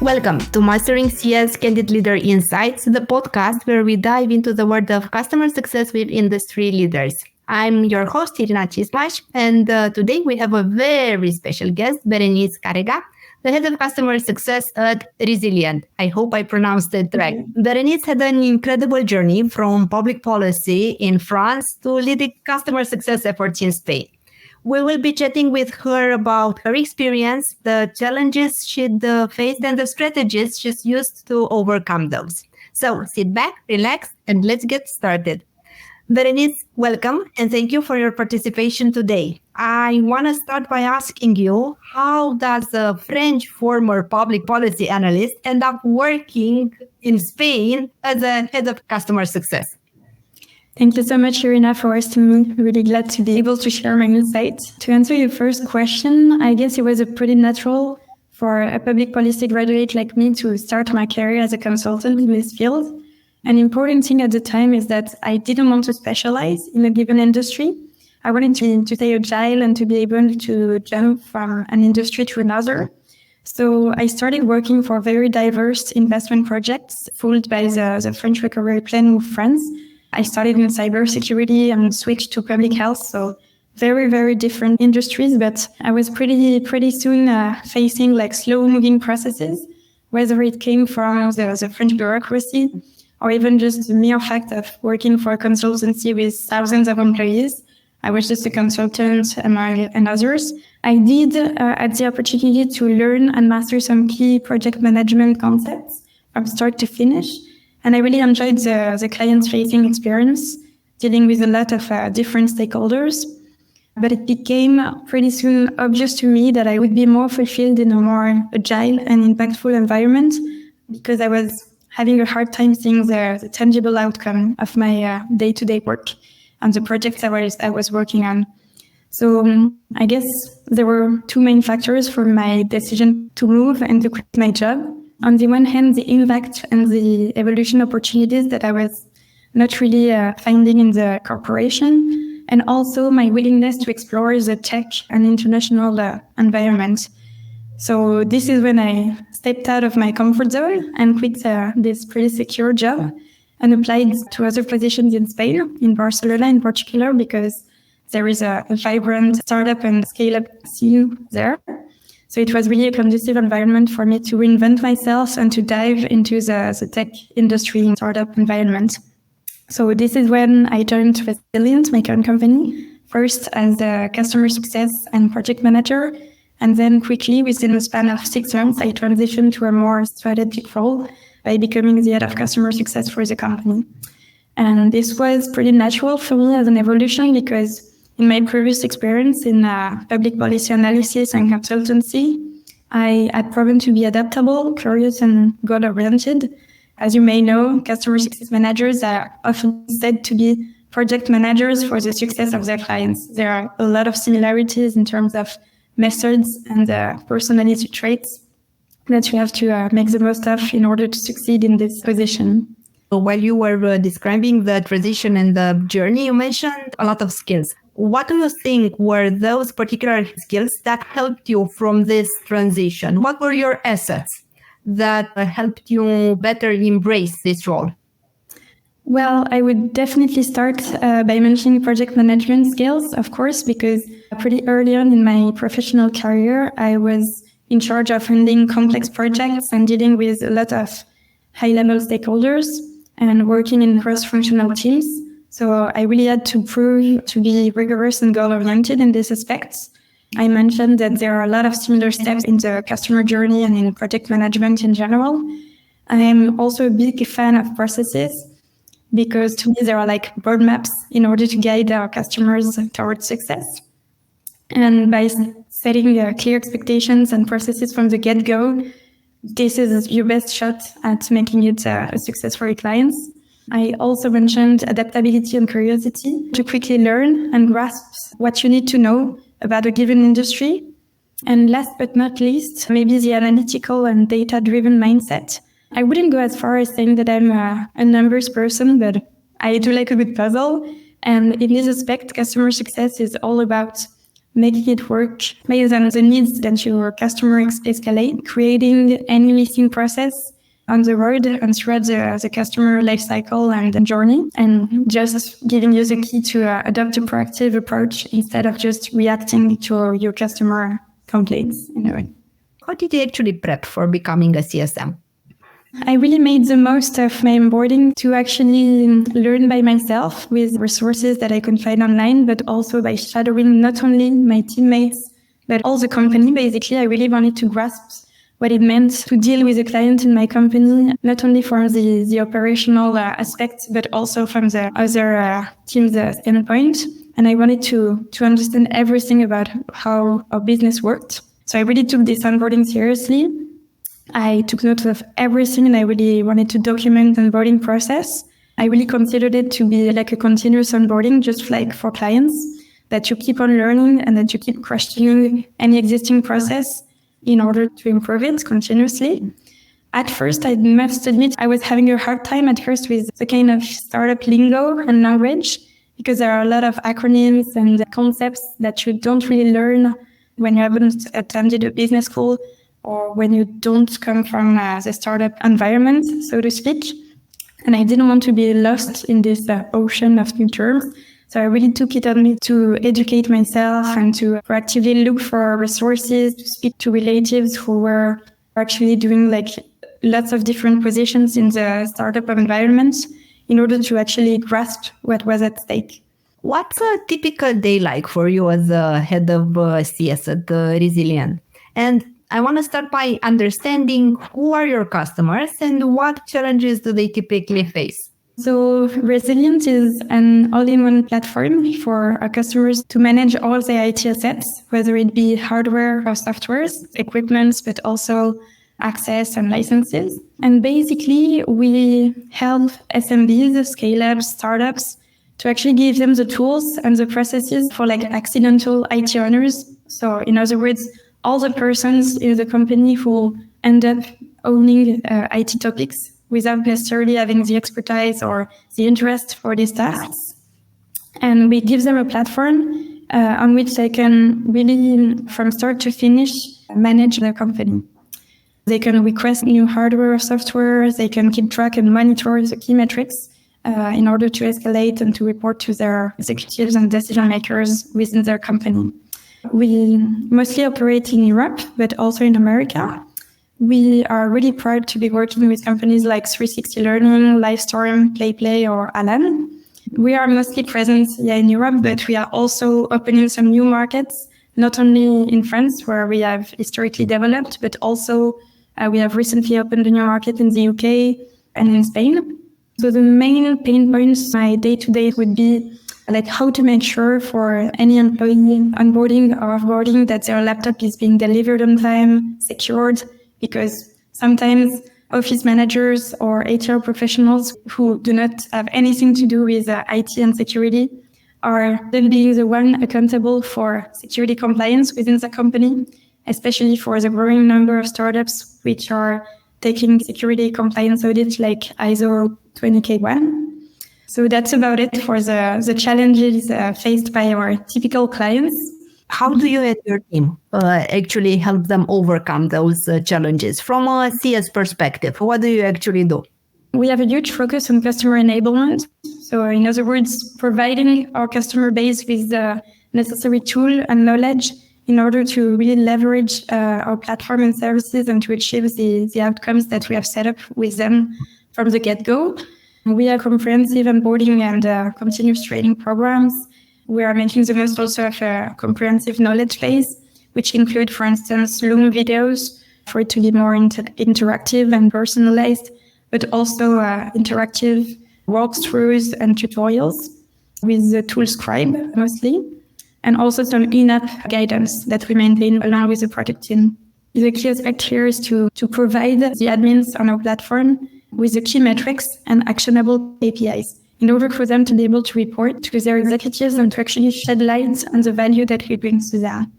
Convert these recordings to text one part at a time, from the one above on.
Welcome to Mastering CS Candid Leader Insights, the podcast where we dive into the world of customer success with industry leaders. I'm your host, Irina Cismas, and today we have a very special guest, Bérénice Carrega, the head of customer success at Rzilient. I hope I pronounced it right. Berenice had an incredible journey from public policy in France to leading customer success efforts in Spain. We will be chatting with her about her experience, the challenges she'd faced, and the strategies she's used to overcome those. So sit back, relax, and let's get started. Berenice, welcome, and thank you for your participation today. I want to start by asking you, how does a French former public policy analyst end up working in Spain as a head of customer success? Thank you so much, Irina, for hosting me. Really glad to be able to share my insights. To answer your first question, I guess it was a pretty natural for a public policy graduate like me to start my career as a consultant in this field. An important thing at the time is that I didn't want to specialize in a given industry. I wanted to stay agile and to be able to jump from an industry to another. So I started working for very diverse investment projects, fueled by the French Recovery Plan with France. I started in cybersecurity and switched to public health. So very, very different industries, but I was pretty soon facing like slow moving processes, whether it came from the French bureaucracy or even just the mere fact of working for a consultancy with thousands of employees. I was just a consultant and others. I did had the opportunity to learn and master some key project management concepts from start to finish. And I really enjoyed the client-facing experience, dealing with a lot of different stakeholders. But it became pretty soon obvious to me that I would be more fulfilled in a more agile and impactful environment because I was having a hard time seeing the tangible outcome of my day-to-day work and the projects I was working on. So I guess there were two main factors for my decision to move and to quit my job. On the one hand, the impact and the evolution opportunities that I was not really finding in the corporation, and also my willingness to explore the tech and international environment. So this is when I stepped out of my comfort zone and quit this pretty secure job and applied to other positions in Spain, in Barcelona in particular, because there is a vibrant startup and scale-up scene there. So it was really a conducive environment for me to reinvent myself and to dive into the tech industry and startup environment. So this is when I joined Rzilient, my current company, first as a customer success and project manager. And then quickly, within a span of 6 months, I transitioned to a more strategic role by becoming the head of customer success for the company. And this was pretty natural for me as an evolution because in my previous experience in public policy analysis and consultancy, I had proven to be adaptable, curious, and goal-oriented. As you may know, customer success managers are often said to be project managers for the success of their clients. There are a lot of similarities in terms of methods and personality traits that you have to make the most of in order to succeed in this position. While you were describing the transition and the journey, you mentioned a lot of skills. What do you think were those particular skills that helped you from this transition? What were your assets that helped you better embrace this role? Well, I would definitely start by mentioning project management skills, of course, because pretty early on in my professional career, I was in charge of handling complex projects and dealing with a lot of high-level stakeholders and working in cross-functional teams. So I really had to prove to be rigorous and goal-oriented in these aspects. I mentioned that there are a lot of similar steps in the customer journey and in project management in general. I am also a big fan of processes because to me, there are like roadmaps in order to guide our customers towards success. And by setting clear expectations and processes from the get-go, this is your best shot at making it a success for your clients. I also mentioned adaptability and curiosity to quickly learn and grasp what you need to know about a given industry. And last but not least, maybe the analytical and data-driven mindset. I wouldn't go as far as saying that I'm a numbers person, but I do like a good puzzle. And in this aspect, customer success is all about making it work based on the needs that your customer escalate, creating any missing process on the road and throughout the customer life cycle and the journey, and just giving you the key to adopt a proactive approach instead of just reacting to your customer complaints in a way. How did you actually prep for becoming a CSM? I really made the most of my onboarding to actually learn by myself with resources that I could find online, but also by shadowing not only my teammates, but all the company. Basically, I really wanted to grasp what it meant to deal with a client in my company, not only from the operational aspects, but also from the other team's standpoint. And I wanted to understand everything about how our business worked. So I really took this onboarding seriously. I took note of everything and I really wanted to document the onboarding process. I really considered it to be like a continuous onboarding, just like for clients, that you keep on learning and that you keep questioning any existing process in order to improve it continuously. At first, I must admit, I was having a hard time at first with the kind of startup lingo and language, because there are a lot of acronyms and concepts that you don't really learn when you haven't attended a business school or when you don't come from the startup environment, so to speak. And I didn't want to be lost in this ocean of new terms. So I really took it on me to educate myself and to proactively look for resources, to speak to relatives who were actually doing like lots of different positions in the startup environment in order to actually grasp what was at stake. What's a typical day like for you as a head of CS at rzilient? And I want to start by understanding who are your customers and what challenges do they typically face? So rzilient is an all-in-one platform for our customers to manage all their IT assets, whether it be hardware or softwares, equipments, but also access and licenses. And basically, we help SMBs, scale-ups, startups to actually give them the tools and the processes for like accidental IT owners. So in other words, all the persons in the company who end up owning IT topics without necessarily having the expertise or the interest for these tasks. And we give them a platform on which they can really, from start to finish, manage their company. They can request new hardware or software. They can keep track and monitor the key metrics in order to escalate and to report to their executives and decision makers within their company. We mostly operate in Europe, but also in America. We are really proud to be working with companies like 360 Learning, Livestorm, PlayPlay, or Alan. We are mostly present in Europe, but we are also opening some new markets, not only in France, where we have historically developed, but also we have recently opened a new market in the UK and in Spain. So the main pain points my day-to-day would be like how to make sure for any employee onboarding or offboarding that their laptop is being delivered on time, secured, because sometimes office managers or HR professionals who do not have anything to do with IT and security are then being the one accountable for security compliance within the company, especially for the growing number of startups which are taking security compliance audits like ISO 20001. So that's about it for the challenges faced by our typical clients. How do you and your team actually help them overcome those challenges? From a CS perspective, what do you actually do? We have a huge focus on customer enablement. So in other words, providing our customer base with the necessary tool and knowledge in order to really leverage our platform and services and to achieve the outcomes that we have set up with them from the get-go. We have comprehensive onboarding and continuous training programs. We are making the most also of a comprehensive knowledge base, which include, for instance, Loom videos for it to be more interactive and personalized, but also interactive walkthroughs and tutorials with the tool Scribe mostly, and also some in-app guidance that we maintain along with the product team. The key aspect here is to provide the admins on our platform with the key metrics and actionable KPIs in order for them to be able to report to their executives and to actually shed light on the value that we bring to them.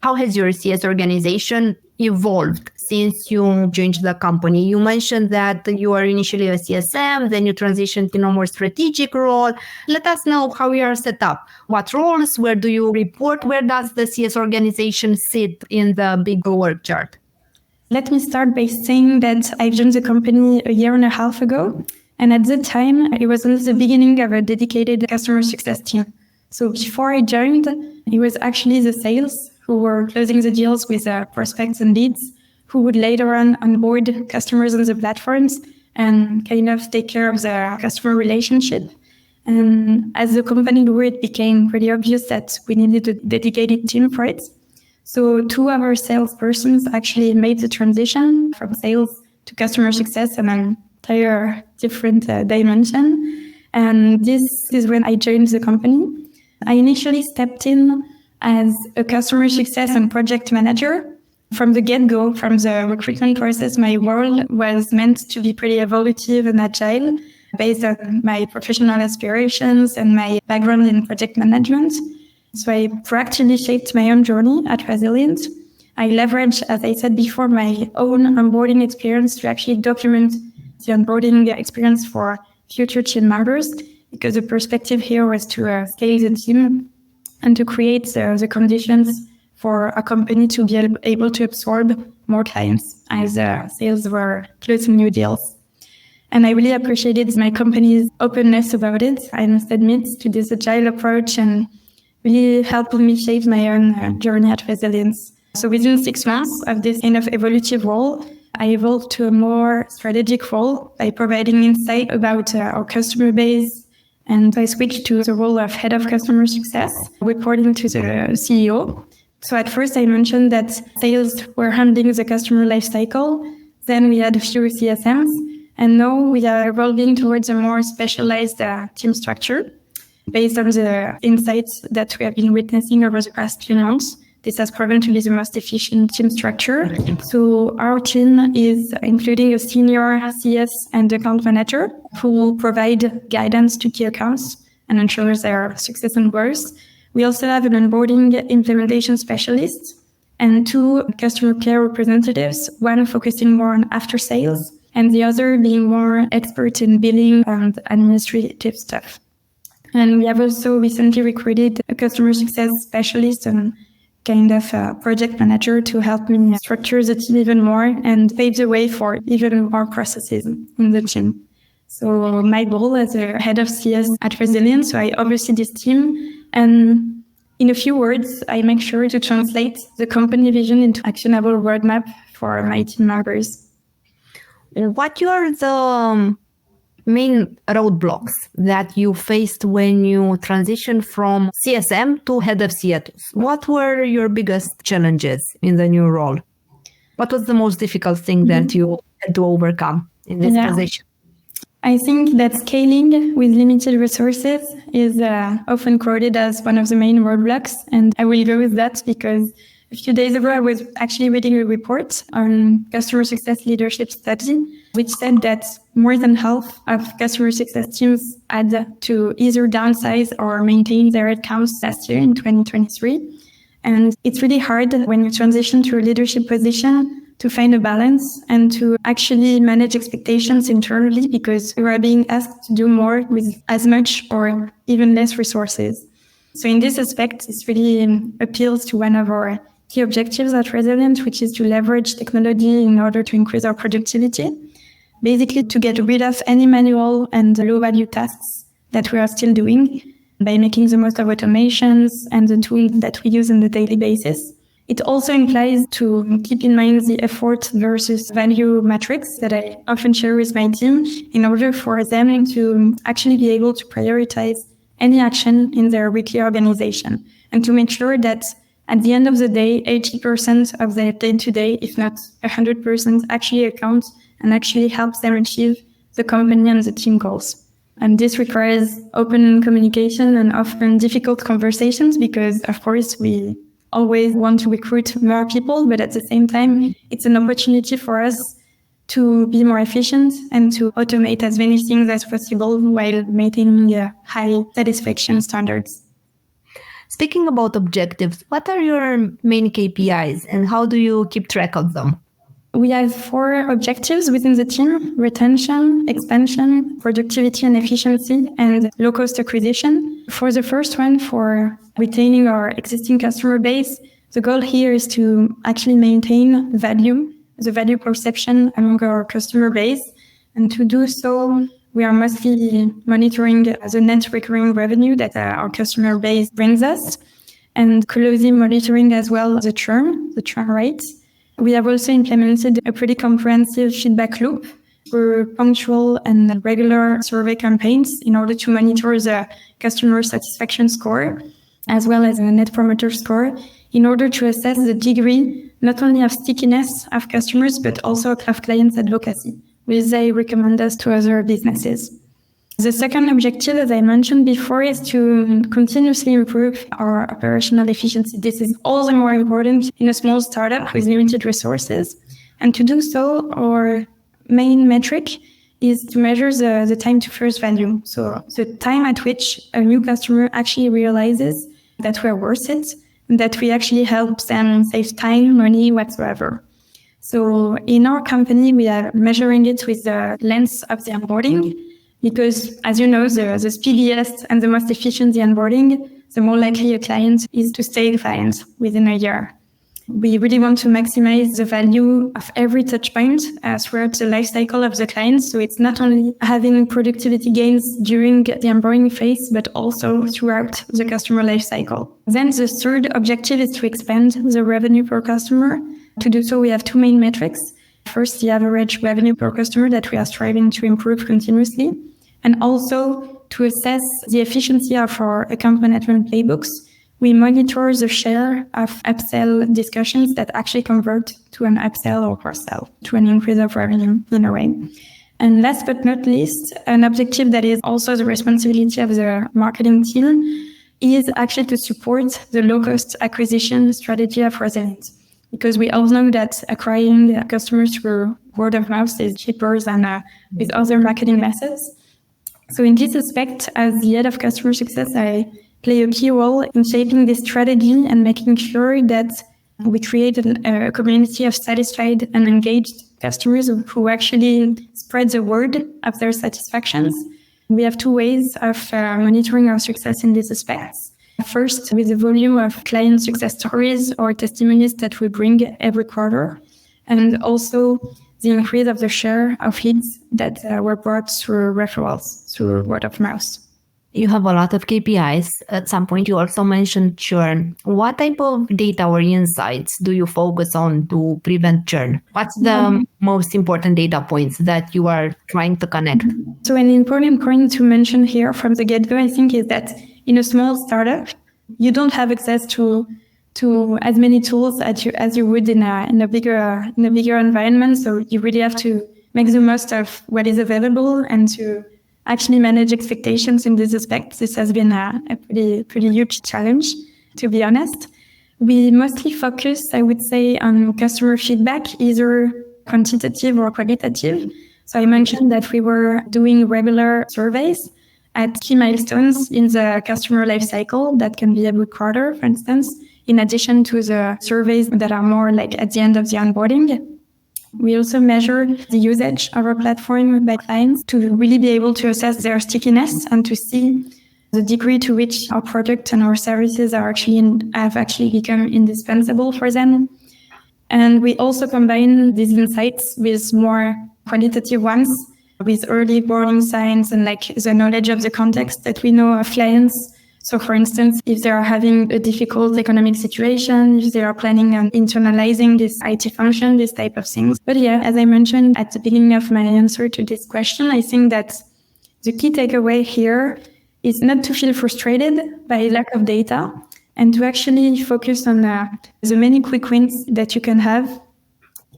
How has your CS organization evolved since you joined the company? You mentioned that you were initially a CSM, then you transitioned in a more strategic role. Let us know how you are set up. What roles? Where do you report? Where does the CS organization sit in the big org chart? Let me start by saying that I joined the company a year and a half ago. And at that time, it was only the beginning of a dedicated customer success team. So before I joined, it was actually the sales who were closing the deals with prospects and leads, who would later on onboard customers on the platforms and kind of take care of the customer relationship. And as the company grew, it became pretty obvious that we needed a dedicated team for it. So 2 of our salespersons actually made the transition from sales to customer success in an entire different dimension. And this is when I joined the company. I initially stepped in as a customer success and project manager. From the get-go, from the recruitment process, my role was meant to be pretty evolutive and agile based on my professional aspirations and my background in project management. So I proactively shaped my own journey at rzilient. I leveraged, as I said before, my own onboarding experience to actually document the onboarding experience for future team members, because the perspective here was to scale the team and to create the conditions for a company to be able to absorb more clients as sales were closing new deals. And I really appreciated my company's openness about it, I must admit, to this agile approach, and really helped me shape my own journey at rzilient. So within 6 months of this kind of evolutive role, I evolved to a more strategic role by providing insight about our customer base. And I switched to the role of head of customer success, reporting to the CEO. So at first I mentioned that sales were handling the customer lifecycle. Then we had a few CSMs. And now we are evolving towards a more specialized team structure based on the insights that we have been witnessing over the past few months. This has proven to be the most efficient team structure. So our team is including a senior CS and account manager who will provide guidance to key accounts and ensure their success and growth. We also have an onboarding implementation specialist and 2 customer care representatives, one focusing more on after sales and the other being more expert in billing and administrative stuff. And we have also recently recruited a customer success specialist and kind of a project manager to help me structure the team even more and pave the way for even more processes in the team. So my role as a head of CS at rzilient, so I oversee this team, and in a few words, I make sure to translate the company vision into actionable roadmap for my team members. What are the main roadblocks that you faced when you transitioned from CSM to head of CS? What were your biggest challenges in the new role? What was the most difficult thing that you had to overcome in this transition? I think that scaling with limited resources is often quoted as one of the main roadblocks. And I will go with that because a few days ago, I was actually reading a report on customer success leadership study, which said that more than half of customer success teams had to either downsize or maintain their headcounts last year in 2023. And it's really hard when you transition to a leadership position to find a balance and to actually manage expectations internally, because you are being asked to do more with as much or even less resources. So in this aspect, it really appeals to one of our key objectives at rzilient, which is to leverage technology in order to increase our productivity. Basically, to get rid of any manual and low-value tasks that we are still doing by making the most of automations and the tools that we use on a daily basis. It also implies to keep in mind the effort versus value matrix that I often share with my team in order for them to actually be able to prioritize any action in their weekly organization and to make sure that at the end of the day, 80% of their day-to-day, if not 100%, actually accounts and actually helps them achieve the company and the team goals. And this requires open communication and often difficult conversations because, of course, we always want to recruit more people, but at the same time, it's an opportunity for us to be more efficient and to automate as many things as possible while maintaining high satisfaction standards. Speaking about objectives, what are your main KPIs and how do you keep track of them? We have 4 objectives within the team: retention, expansion, productivity and efficiency, and low-cost acquisition. For the first one, for retaining our existing customer base, the goal here is to actually maintain the value perception among our customer base. And to do so, we are mostly monitoring the net recurring revenue that our customer base brings us, and closely monitoring as well the churn rates. We have also implemented a pretty comprehensive feedback loop through punctual and regular survey campaigns in order to monitor the customer satisfaction score, as well as a net promoter score, in order to assess the degree not only of stickiness of customers, but also of clients' advocacy, which they recommend us to other businesses. The second objective, as I mentioned before, is to continuously improve our operational efficiency. This is all the more important in a small startup with limited resources. And to do so, our main metric is to measure the time to first value. So the time at which a new customer actually realizes that we're worth it, and that we actually help them save time, money, whatsoever. So in our company, we are measuring it with the lens of the onboarding, because as you know, the speediest and the most efficient the onboarding, the more likely a client is to stay a client within a year. We really want to maximize the value of every touch point throughout the life cycle of the client. So it's not only having productivity gains during the onboarding phase, but also throughout the customer life cycle. Then the third objective is to expand the revenue per customer. To do so, we have 2 main metrics. First, the average revenue per customer that we are striving to improve continuously, and also to assess the efficiency of our account management playbooks. We monitor the share of upsell discussions that actually convert to an upsell or cross-sell, to an increase of revenue in a way. And last but not least, an objective that is also the responsibility of the marketing team is actually to support the low-cost acquisition strategy of rzilient. Because we all know that acquiring customers through word of mouth is cheaper than with other marketing methods. So in this aspect, as the head of customer success, I play a key role in shaping this strategy and making sure that we create a community of satisfied and engaged customers who actually spread the word of their satisfactions. We have 2 ways of monitoring our success in these aspects. First, with the volume of client success stories or testimonies that we bring every quarter, and also the increase of the share of leads that were brought through referrals, through word of mouth. You have a lot of KPIs. At some point, you also mentioned churn. What type of data or insights do you focus on to prevent churn? What's the most important data points that you are trying to connect? So an important point to mention here from the get-go, I think, is that in a small startup, you don't have access to as many tools as you would in a bigger environment. So you really have to make the most of what is available and to actually manage expectations in this aspect. This has been a pretty huge challenge, to be honest. We mostly focus, I would say, on customer feedback, either quantitative or qualitative. So I mentioned that we were doing regular surveys at key milestones in the customer life cycle. That can be every quarter, for instance, in addition to the surveys that are more like at the end of the onboarding. We also measure the usage of our platform by clients to really be able to assess their stickiness and to see the degree to which our product and our services have actually become indispensable for them. And we also combine these insights with more qualitative ones, with early warning signs and like the knowledge of the context that we know of clients. So for instance, if they are having a difficult economic situation, if they are planning on internalizing this IT function, this type of things. But yeah, as I mentioned at the beginning of my answer to this question, I think that the key takeaway here is not to feel frustrated by lack of data and to actually focus on the many quick wins that you can have,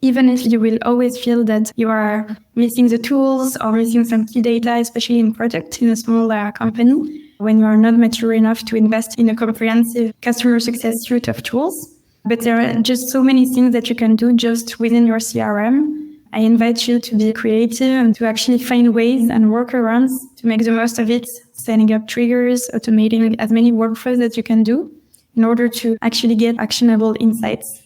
even if you will always feel that you are missing the tools or missing some key data, especially in product in a small company, when you are not mature enough to invest in a comprehensive customer success suite of tools. But there are just so many things that you can do just within your CRM. I invite you to be creative and to actually find ways and workarounds to make the most of it, setting up triggers, automating as many workflows that you can do. in order to actually get actionable insights.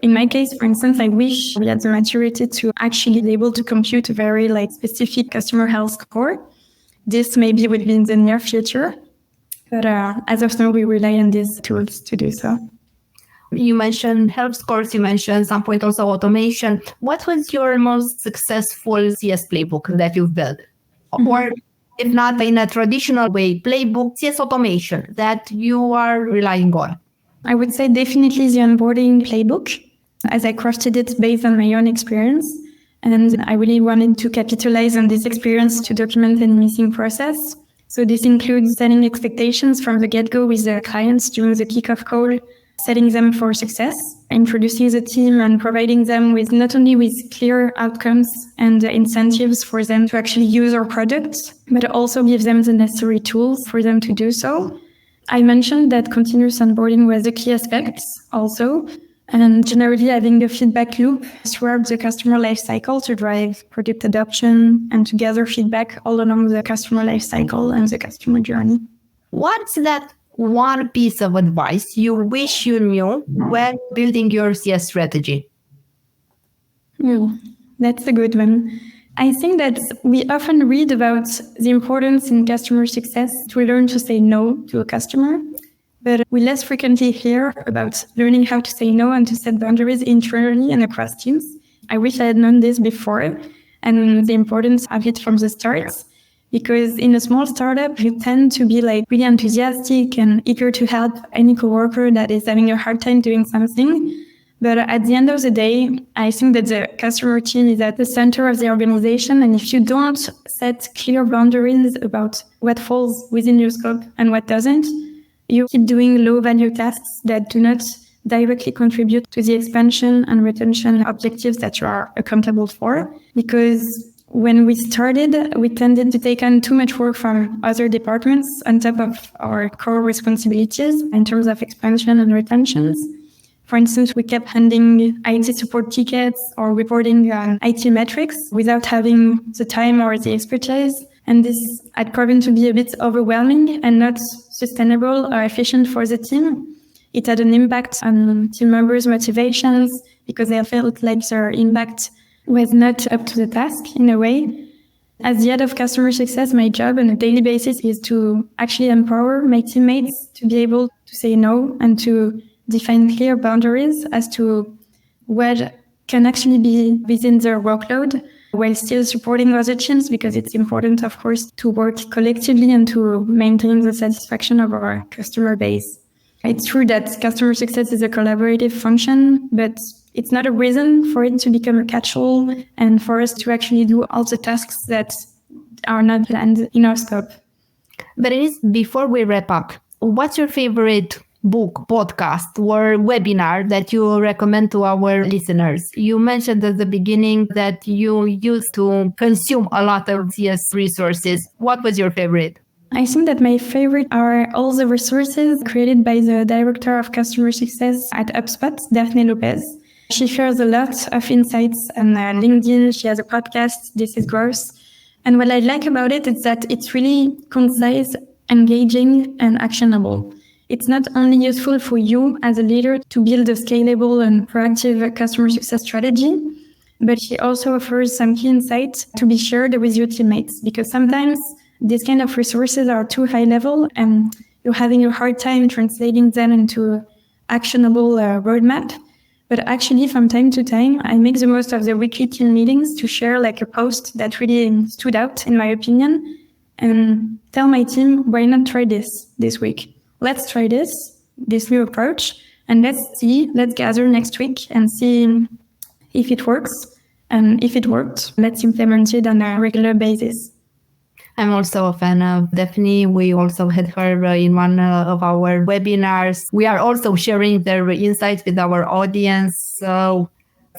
In my case, for instance, I wish we had the maturity to actually be able to compute a very specific customer health score. This maybe would be in the near future, but as of now, we rely on these tools to do so. You mentioned health scores, you mentioned some point also automation. What was your most successful CS playbook that you've built? Or if not in a traditional way, playbook, CS automation that you are relying on? I would say definitely the onboarding playbook, as I crafted it based on my own experience. And I really wanted to capitalize on this experience to document any missing process. So this includes setting expectations from the get-go with the clients during the kickoff call, setting them for success, introducing the team and providing them with not only with clear outcomes and incentives for them to actually use our products, but also give them the necessary tools for them to do so. I mentioned that continuous onboarding was a key aspect also, and generally having a feedback loop throughout the customer lifecycle to drive product adoption and to gather feedback all along the customer lifecycle and the customer journey. What's that one piece of advice you wish you knew when building your CS strategy? That's a good one. I think that we often read about the importance in customer success to learn to say no to a customer, but we less frequently hear about learning how to say no and to set boundaries internally and across teams. I wish I had known this before and the importance of it from the start, because in a small startup, you tend to be really enthusiastic and eager to help any coworker that is having a hard time doing something. But at the end of the day, I think that the customer team is at the center of the organization. And if you don't set clear boundaries about what falls within your scope and what doesn't, you keep doing low-value tasks that do not directly contribute to the expansion and retention objectives that you are accountable for. Because when we started, we tended to take on too much work from other departments on top of our core responsibilities in terms of expansion and retentions. For instance, we kept handing IT support tickets or reporting on IT metrics without having the time or the expertise. And this had proven to be a bit overwhelming and not sustainable or efficient for the team. It had an impact on team members' motivations because they felt like their impact was not up to the task in a way. As the head of customer success, my job on a daily basis is to actually empower my teammates to be able to say no and to define clear boundaries as to what can actually be within their workload while still supporting other teams, because it's important, of course, to work collectively and to maintain the satisfaction of our customer base. It's true that customer success is a collaborative function, but it's not a reason for it to become a catch-all and for us to actually do all the tasks that are not planned in our scope. Berenice, before we wrap up, what's your favorite book, podcast, or webinar that you recommend to our listeners? You mentioned at the beginning that you used to consume a lot of CS resources. What was your favorite? I think that my favorite are all the resources created by the Director of Customer Success at HubSpot, Daphne Lopez. She shares a lot of insights on LinkedIn. She has a podcast, This is Growth. And what I like about it is that it's really concise, engaging, and actionable. It's not only useful for you as a leader to build a scalable and proactive customer success strategy, but she also offers some key insights to be shared with your teammates, because sometimes these kind of resources are too high level and you're having a hard time translating them into actionable roadmap. But actually, from time to time, I make the most of the weekly team meetings to share a post that really stood out, in my opinion, and tell my team, why not try this week? Let's try this new approach, and let's gather next week and see if it works. And if it worked, let's implement it on a regular basis. I'm also a fan of Daphne. We also had her in one of our webinars. We are also sharing their insights with our audience. So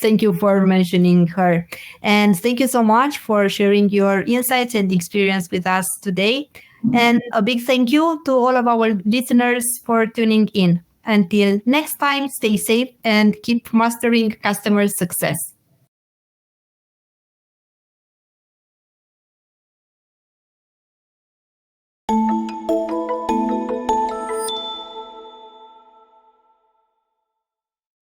thank you for mentioning her. And thank you so much for sharing your insights and experience with us today. And a big thank you to all of our listeners for tuning in. Until next time, stay safe and keep mastering customer success.